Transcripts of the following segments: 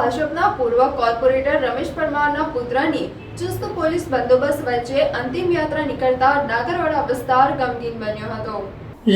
ભાજપના પૂર્વ કોર્પોરેટર રમેશ પરમારના પુત્રની ચુસ્ત પોલીસ બંદોબસ્ત વચ્ચે અંતિમ યાત્રા નીકળતા નાગરવાડા વિસ્તાર ગમગીન બન્યો હતો।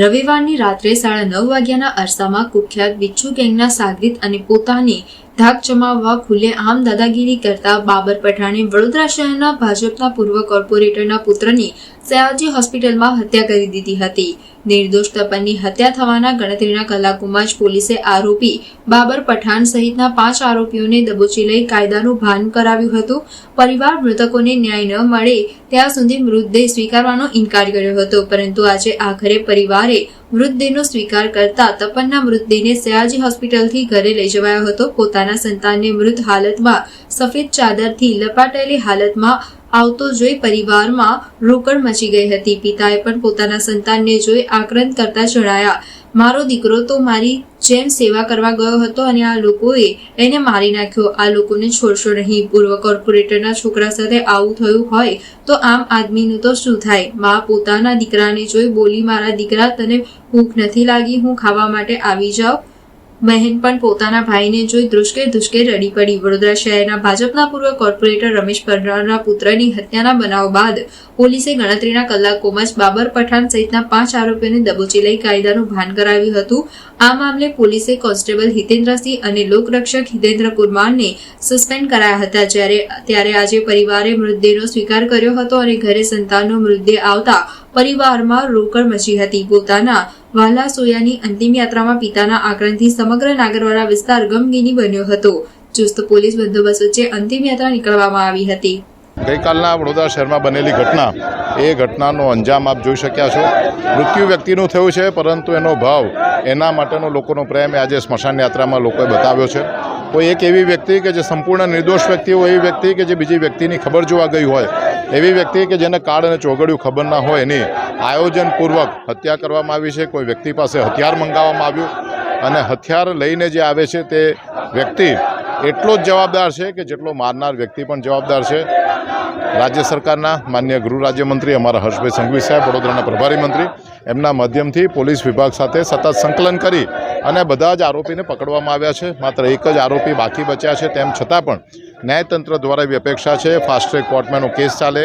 રવિવારની રાત્રે 9:30 વાગ્યાના અરસામાં કુખ્યાત બિચ્છુ ગેંગના સાગરીત અને પોતાની ધાક જમાવવા ખુલ્લેઆમ દાદાગીરી કરતા બાબર પઠાણે વડોદરા શહેરના ભાજપના પૂર્વ કોર્પોરેટરના પુત્રની સયાજી હોસ્પિટલમાં હત્યા કરી દીધી હતી। નિર્દોષ તપનની હત્યા થવાના ગણતરીના કલાકોમાં જ પોલીસે આરોપી બાબર પઠાણ સહિતના 5 આરોપીઓને દબોચી લઈ કાયદાનું ભાન કરાવ્યું હતું। પરિવાર મૃતકોને ન્યાય ન મળે ત્યાં સુધી મૃતદેહ સ્વીકારવાનો ઇનકાર કર્યો હતો, પરંતુ આજે આખરે પરિવારે મૃતદેહનો સ્વીકાર કરતા તપનના મૃતદેહને સયાજી હોસ્પિટલથી ઘરે લઈ જવાયો હતો। પોતાના સંતાનને મૃત હાલતમાં સફેદ ચાદરથી લપાટેલી હાલતમાં આવતો જોઈ પરિવારમાં રોકડ મચી ગઈ હતી। પિતાએ પણ પોતાના સંતાનને જોઈ આક્રંદ કરતા જણાયા, મારો દીકરો તો મારી જેમ સેવા કરવા ગયો હતો અને આ લોકોએ એને મારી નાખ્યો। આ લોકોને છોડશો નહીં। પૂર્વ કોર્પોરેટરના છોકરા સાથે આવું થયું હોય તો આમ આદમીનું તો શું થાય? મા પોતાના દીકરાને જોઈ બોલી, મારા દીકરા તને ભૂખ નથી લાગી? હું ખાવા માટે આવી જાઉં। બહેન પણ પોતાના ભાઈને જોઈ ધ્રુસકે ધ્રુસકે રડી પડી। વડોદરા શહેરના ભાજપના પૂર્વ કોર્પોરેટર રમેશ પરમારના પુત્રની હત્યાના બનાવ બાદ પોલીસે ગણતરીના કલાકોમાં જ બાબર પઠાણ સહિતના 5 આરોપીઓને દબોચી લઈ કાયદાનું ભાન કરાવ્યું હતું। આ મામલે પોલીસે કોન્સ્ટેબલ હિતેન્દ્રસિંહ અને લોકરક્ષક હિતેન્દ્ર કુમારને સસ્પેન્ડ કરાયા હતા। ત્યારે આજે પરિવારે મૃતદેહનો સ્વીકાર કર્યો હતો અને ઘરે સંતાનનો મૃતદેહ આવતા પરિવારમાં રોકડ મચી હતી। પોતાના વાલા સોયાની અંતિમ યાત્રામાં પિતાના આક્રંદથી સમગ્ર નાગરવાડા વિસ્તાર ગમગીની બન્યો હતો। ચુસ્ત પોલીસ બંદોબસ્ત વચ્ચે અંતિમ યાત્રા નીકળવામાં આવી હતી। ગઈકાલના વડોદરા શહેરમાં બનેલી ઘટના, એ ઘટનાનો અંજામ આપ જોઈ શક્યા છો। મૃત્યુ વ્યક્તિનું થયું છે, પરંતુ એનો ભાવ, એના માટેનો લોકોનો પ્રેમ આજે સ્મશાન યાત્રામાં લોકોએ બતાવ્યો છે। કોઈ એક એવી વ્યક્તિ કે જે સંપૂર્ણ નિર્દોષ વ્યક્તિ હોય, એવી વ્યક્તિ કે જે બીજી વ્યક્તિની ખબર જોવા ગઈ હોય, એવી વ્યક્તિ કે જેને કાળ અને ચોઘડિયું ખબર ના હોય, એની આયોજનપૂર્વક હત્યા કરવામાં આવી છે। કોઈ વ્યક્તિ પાસે હથિયાર મંગાવવામાં આવ્યું અને હથિયાર લઈને જે આવે છે તે વ્યક્તિ એટલો જ જવાબદાર છે કે જેટલો મારનાર વ્યક્તિ પણ જવાબદાર છે। રાજ્ય સરકારના માનનીય ગૃહ રાજ્યમંત્રી અમારા હર્ષભાઈ સંઘવી સાહેબ, વડોદરાના પ્રભારી મંત્રી, એમના માધ્યમથી પોલીસ વિભાગ સાથે સતત સંકલન કરી અને બધા જ આરોપીને પકડવામાં આવ્યા છે। માત્ર એક જ આરોપી બાકી બચ્યા છે। તેમ છતાં પણ ન્યાયતંત્ર દ્વારા એવી અપેક્ષા છે ફાસ્ટ ટ્રેક કોર્ટમાં એનો કેસ ચાલે,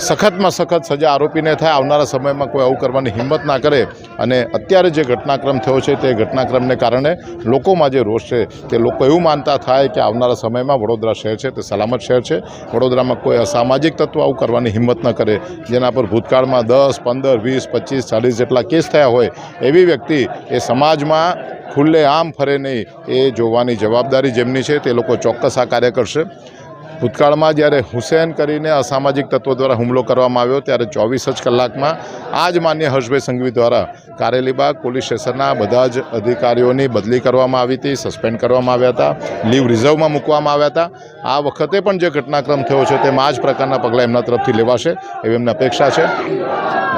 સખતમાં સખત સજા આરોપીને થાય, આવનારા સમયમાં કોઈ આવું કરવાની હિંમત ના કરે। અને અત્યારે જે ઘટનાક્રમ થયો છે તે ઘટનાક્રમને કારણે લોકોમાં જે રોષ છે તે લોકો એવું માનતા થાય કે આવનારા સમયમાં વડોદરા શહેર છે તે સલામત શહેર છે। વડોદરામાં કોઈ અસામાજિક તત્વો આવું કરવાની હિંમત ન કરે, જેના પર ભૂતકાળમાં 10, 15, 20, 25, 40 જેટલા કેસ થયા હોય, એવી વ્યક્તિ એ સમાજમાં ખુલ્લેઆમ ફરે નહીં, એ જોવાની જવાબદારી જેમની છે તે લોકો ચોક્કસ આ કાર્ય કરશે। ભૂતકાળમાં જ્યારે હુસેન કરીને અસામાજિક તત્વો દ્વારા હુમલો કરવામાં આવ્યો, ત્યારે 24 જ કલાકમાં આ જ માન્ય હર્ષભાઈ સંઘવી દ્વારા કારેલીબાગ પોલીસ સ્ટેશનના બધા જ અધિકારીઓની બદલી કરવામાં આવી હતી, સસ્પેન્ડ કરવામાં આવ્યા હતા, લીવ રિઝર્વમાં મૂકવામાં આવ્યા હતા। આ વખતે પણ જે ઘટનાક્રમ થયો છે તેમાં આ જ પ્રકારના પગલાં એમના તરફથી લેવાશે એવી એમને અપેક્ષા છે।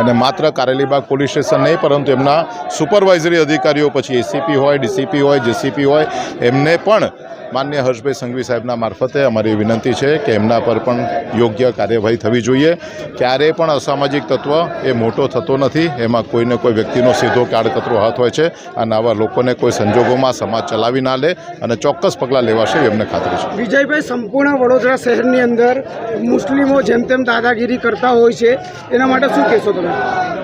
અને માત્ર કારેલીબાગ પોલીસ સ્ટેશન નહીં, પરંતુ એમના સુપરવાઇઝરી અધિકારીઓ, પછી એસીપી હોય, ડીસીપી હોય, જેસીપી હોય, એમને પણ માનનીય હર્ષભાઈ સંઘવી સાહેબના મારફતે અમારી વિનંતી છે કે એમના પર પણ યોગ્ય કાર્યવાહી થવી જોઈએ। ક્યારેય પણ અસામાજિક તત્વ એ મોટો થતો નથી, એમાં કોઈને કોઈ વ્યક્તિનો સીધો કે આડકતરો હાથ હોય છે અને આવા લોકોને કોઈ સંજોગોમાં સમાજ ચલાવી ના લે અને ચોક્કસ પગલાં લેવાશે એવી અમને ખાતરી છે। વિજયભાઈ, સંપૂર્ણ વડોદરા શહેરની અંદર મુસ્લિમો જેમ તેમ દાદાગીરી કરતા હોય છે, એના માટે શું કહેશો તમે?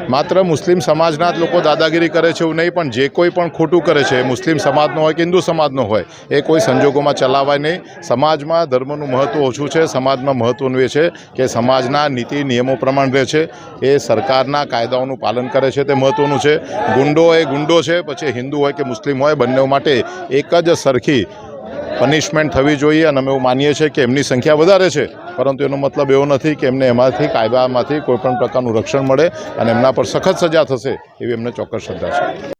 માત્ર મુસ્લિમ સમાજના જ લોકો દાદાગીરી કરે છે એવું નહીં, પણ જે કોઈ પણ ખોટું કરે છે, મુસ્લિમ સમાજનો હોય કે હિન્દુ સમાજનો હોય, એ કોઈ સંજોગોમાં ચલાવાય નહીં। સમાજમાં ધર્મનું મહત્ત્વ ઓછું છે, સમાજમાં મહત્ત્વનું એ છે કે સમાજના નીતિ નિયમો પ્રમાણે રહે છે, એ સરકારના કાયદાઓનું પાલન કરે છે, તે મહત્ત્વનું છે। ગુંડો એ ગુંડો છે, પછી હિન્દુ હોય કે મુસ્લિમ હોય, બંને માટે એક જ સરખી પનિશમેન્ટ થવી જોઈએ। અને અમે એવું માનીએ છીએ કે એમની સંખ્યા વધારે છે, પરંતુ એનો મતલબ એવો નથી કે એમને એમાંથી કાયદામાંથી કોઈપણ પ્રકારનું રક્ષણ મળે અને એમના પર સખત સજા થશે એવી એમને ચોક્કસ શ્રદ્ધા છે।